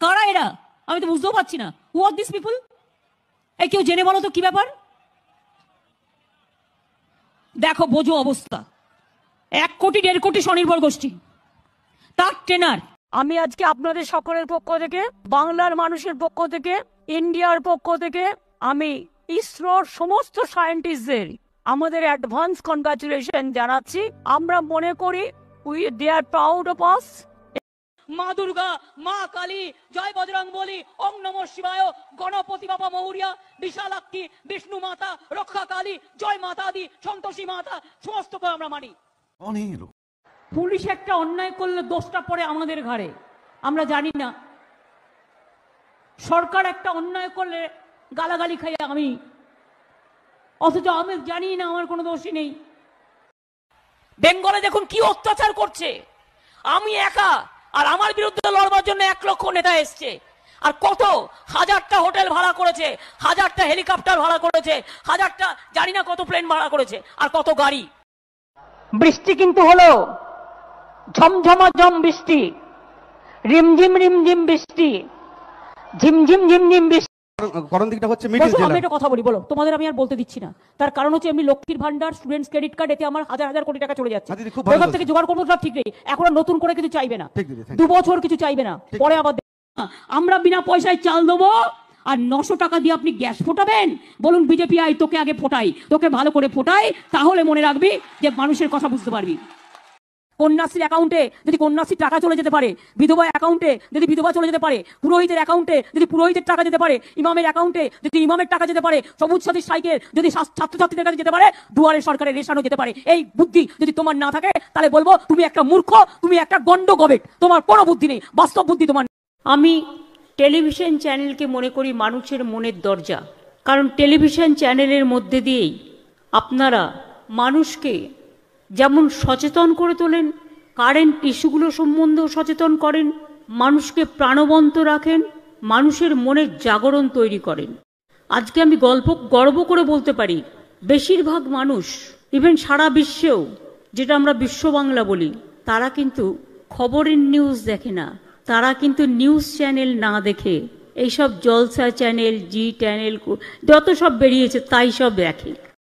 কারা এরা? আমি তো বুঝতেও পারছি না। হু আর দিস পিপল? এই কেউ জেনে বলো তো কি ব্যাপার? দেখো বোঝো অবস্থা। 1 কোটি 1.5 কোটি স্বনির্ভর গোষ্ঠী, তার ট্রেনার। আমি আজকে আপনাদের সকলের পক্ষ থেকে, বাংলার মানুষের পক্ষ থেকে, ইন্ডিয়ার পক্ষ থেকে আমি ইসরোর সমস্ত সায়েন্টিস্টদের আমাদের অ্যাডভান্স কনগ্রাচুলেশন জানাচ্ছি। আমরা মনে করি দে আর প্রাউড অফ আস। মা দুর্গা, মা কালী, জয় বজরং বলি, ওং নমঃ শিবায়, গণপতি বাবা মৌরিয়া, বিশালাক্ষী, বিষ্ণু মাতা, রক্ষা কালী, জয় মাতা দি, সন্তোষী মাতা, সমস্তকে আমরা মানি। পুলিশ একটা অন্যায় করলে দোষটা পড়ে আমাদের ঘাড়ে, আমরা জানি না। সরকার একটা অন্যায় করলে গালাগালি খাই আমি, অথচ আমি জানি না আমার কোনো দোষই নেই। বেঙ্গলে দেখুন কি অত্যাচার করছে। আমি একা, আর আমার বিরুদ্ধে লড়বার জন্য 1 লক্ষ নেতা এসছে। আর কত হাজারটা হোটেল ভাড়া করেছে, হাজারটা হেলিকপ্টার ভাড়া করেছে, হাজারটা জানি না কত প্লেন ভাড়া করেছে, আর কত গাড়ি। বৃষ্টি কিন্তু হলো, ঝমঝমাঝম বৃষ্টি, রিমঝিম রিমঝিম বৃষ্টি, ঝিমঝিম ঝিমঝিম বৃষ্টি। আমি একটা কথা বলি, বলো, তোমাদের আমি আর বলতে দিচ্ছি না। তার কারণ হচ্ছে এমনি লক্ষ্মীর ভান্ডার, স্টুডেন্টস ক্রেডিট কার্ড, এতে আমার হাজার হাজার কোটি টাকা চলে যাচ্ছে। ওখান থেকে জোগাড় করবো সব ঠিক নেই। এখন নতুন করে কিছু চাইবে না, 2 বছর কিছু চাইবে না, পরে আবার আমরা বিনা পয়সায় চাল দেবো। আর 900 টাকা দিয়ে আপনি গ্যাস ফোটাবেন? বলুন বিজেপি আই তোকে আগে ফোটাই, তোকে ভালো করে ফোটাই, তাহলে মনে রাখবি যে মানুষের কথা বুঝতে পারবি। কন্যাশ্রীর অ্যাকাউন্টে যদি কন্যাশ্রীর টাকা চলে যেতে পারে, বিধবা অ্যাকাউন্টে যদি বিধবা চলে যেতে পারে, পুরোহিতের অ্যাকাউন্টে যদি পুরোহিতের টাকা যেতে পারে, ইমামের অ্যাকাউন্টে যদি ইমামের টাকা যেতে পারে, সবুজ সাথী সাইকেল যদি ছাত্রছাত্রীদের কাছে যেতে পারে, দুয়ারে সরকারের রেশনও যেতে পারে, এই বুদ্ধি যদি তোমার না থাকে তাহলে বলবো তুমি একটা মূর্খ, তুমি একটা গন্ড গবেট, তোমার কোনো বুদ্ধি নেই, বাস্তব বুদ্ধি তোমার। আমি টেলিভিশন চ্যানেলকে মনে করি মানুষের মনের দরজা। কারণ টেলিভিশন চ্যানেলের মধ্যে দিয়েই আপনারা মানুষকে যেমন সচেতন করে তোলেন, কারেন্ট ইস্যুগুলো সম্বন্ধেও সচেতন করেন, মানুষকে প্রাণবন্ত রাখেন, মানুষের মনের জাগরণ তৈরি করেন। আজকে আমি গর্ব করে বলতে পারি, বেশিরভাগ মানুষ, ইভেন সারা বিশ্বেও, যেটা আমরা বিশ্ব বাংলা বলি, তারা কিন্তু খবরের নিউজ দেখে না, তারা কিন্তু নিউজ চ্যানেল না দেখে এইসব জলসা চ্যানেল, জি চ্যানেল, যত সব বেরিয়েছে তাই সব দেখে।